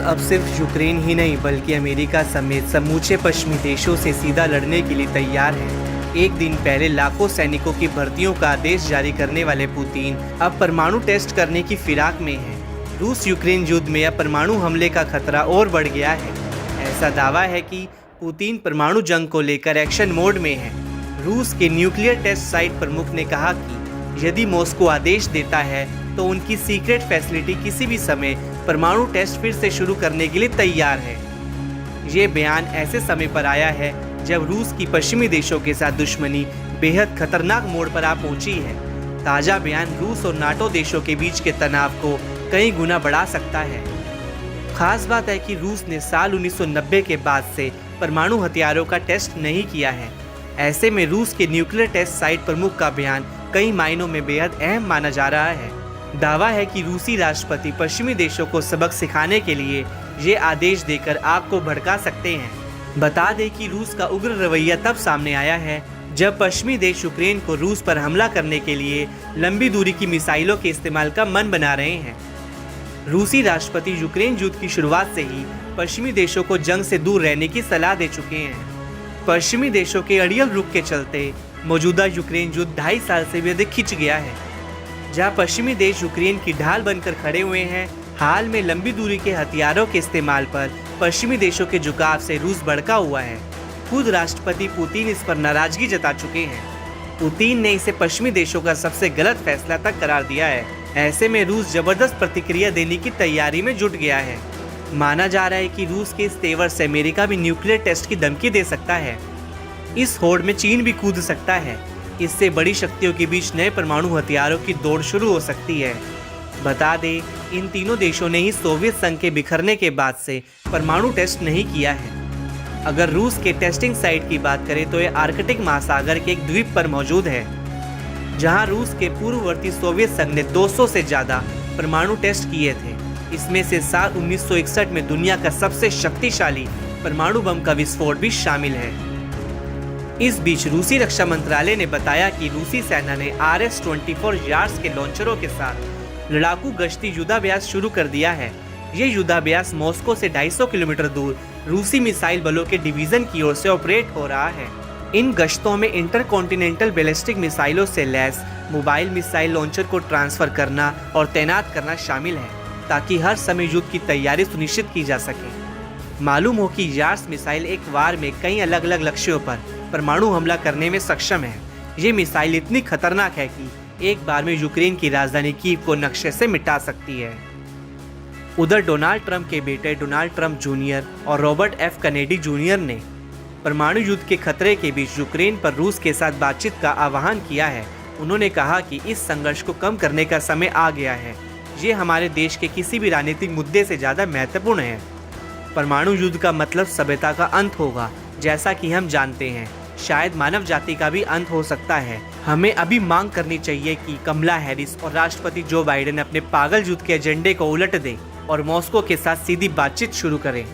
अब सिर्फ यूक्रेन ही नहीं बल्कि अमेरिका समेत समूचे पश्चिमी देशों से सीधा लड़ने के लिए तैयार है। एक दिन पहले लाखों सैनिकों की भर्तियों का आदेश जारी करने वाले पुतिन अब परमाणु टेस्ट करने की फिराक में है। रूस यूक्रेन युद्ध में अब परमाणु हमले का खतरा और बढ़ गया है। ऐसा दावा है कि पुतिन परमाणु जंग को लेकर एक्शन मोड में है। रूस के न्यूक्लियर टेस्ट साइट प्रमुख ने कहा कि यदि मॉस्को आदेश देता है तो उनकी सीक्रेट फैसिलिटी किसी भी समय परमाणु टेस्ट फिर से शुरू करने के लिए तैयार है। ये बयान ऐसे समय पर आया है जब रूस की पश्चिमी देशों के साथ दुश्मनी बेहद खतरनाक मोड़ पर आ पहुंची है। ताज़ा बयान रूस और नाटो देशों के बीच के तनाव को कई गुना बढ़ा सकता है। खास बात है कि रूस ने साल 1990 के बाद से परमाणु हथियारों का टेस्ट नहीं किया है। ऐसे में रूस के न्यूक्लियर टेस्ट साइट प्रमुख का बयान कई मायनों में बेहद अहम माना जा रहा है। दावा है कि रूसी राष्ट्रपति पश्चिमी देशों को सबक सिखाने के लिए ये आदेश देकर आग को भड़का सकते हैं। बता दें कि रूस का उग्र रवैया तब सामने आया है जब पश्चिमी देश यूक्रेन को रूस पर हमला करने के लिए लंबी दूरी की मिसाइलों के इस्तेमाल का मन बना रहे हैं। रूसी राष्ट्रपति यूक्रेन युद्ध की शुरुआत से ही पश्चिमी देशों को जंग से दूर रहने की सलाह दे चुके हैं। पश्चिमी देशों के अड़ियल रुख के चलते मौजूदा यूक्रेन युद्ध 2.5 साल से भी अधिक खिंच गया है। जहां पश्चिमी देश यूक्रेन की ढाल बनकर खड़े हुए हैं, हाल में लंबी दूरी के हथियारों के इस्तेमाल पर पश्चिमी देशों के झुकाव से रूस भड़का हुआ है। खुद राष्ट्रपति पुतिन इस पर नाराजगी जता चुके हैं। पुतिन ने इसे पश्चिमी देशों का सबसे गलत फैसला तक करार दिया है। ऐसे में रूस जबरदस्त प्रतिक्रिया देने की तैयारी में जुट गया है। माना जा रहा है कि रूस के इस तेवर से अमेरिका भी न्यूक्लियर टेस्ट की धमकी दे सकता है। इस होड़ में चीन भी कूद सकता है। इससे बड़ी शक्तियों के बीच नए परमाणु हथियारों की दौड़ शुरू हो सकती है। बता दें, इन तीनों देशों ने ही सोवियत संघ के बिखरने के बाद से परमाणु टेस्ट नहीं किया है। अगर रूस के टेस्टिंग साइट की बात करें तो यह आर्कटिक महासागर के एक द्वीप पर मौजूद है, जहां रूस के पूर्ववर्ती सोवियत संघ ने 200 से ज़्यादा परमाणु टेस्ट किए थे। इसमें से साल 1961 में दुनिया का सबसे शक्तिशाली परमाणु बम का विस्फोट भी शामिल है। इस बीच रूसी रक्षा मंत्रालय ने बताया कि रूसी सेना ने RS-24 यार्स के लॉन्चरों के साथ लड़ाकू गश्ती युद्धाभ्यास शुरू कर दिया है। ये युद्धाभ्यास मॉस्को से 250 किलोमीटर दूर रूसी मिसाइल बलों के डिवीजन की ओर से ऑपरेट हो रहा है। इन गश्तों में इंटरकॉन्टिनेंटल बैलिस्टिक मिसाइलों से लैस मोबाइल मिसाइल लॉन्चर को ट्रांसफर करना और तैनात करना शामिल है, ताकि हर समय युद्ध की तैयारी सुनिश्चित की जा सके। मालूम हो कि यार्स मिसाइल एक बार में कई अलग अलग लक्ष्यों पर परमाणु हमला करने में सक्षम है। ये मिसाइल इतनी खतरनाक है कि एक बार में यूक्रेन की राजधानी कीव को नक्शे से मिटा सकती है। उधर डोनाल्ड ट्रंप के बेटे डोनाल्ड ट्रंप जूनियर और रॉबर्ट एफ कैनेडी जूनियर ने परमाणु युद्ध के खतरे के बीच यूक्रेन पर रूस के साथ बातचीत का आह्वान किया है। उन्होंने कहा कि इस संघर्ष को कम करने का समय आ गया है। ये हमारे देश के किसी भी राजनीतिक मुद्दे से ज़्यादा महत्वपूर्ण है। परमाणु युद्ध का मतलब सभ्यता का अंत होगा, जैसा कि हम जानते हैं। शायद मानव जाति का भी अंत हो सकता है। हमें अभी मांग करनी चाहिए कि कमला हैरिस और राष्ट्रपति जो बाइडेन अपने पागल युद्ध के एजेंडे को उलट दें और मॉस्को के साथ सीधी बातचीत शुरू करें।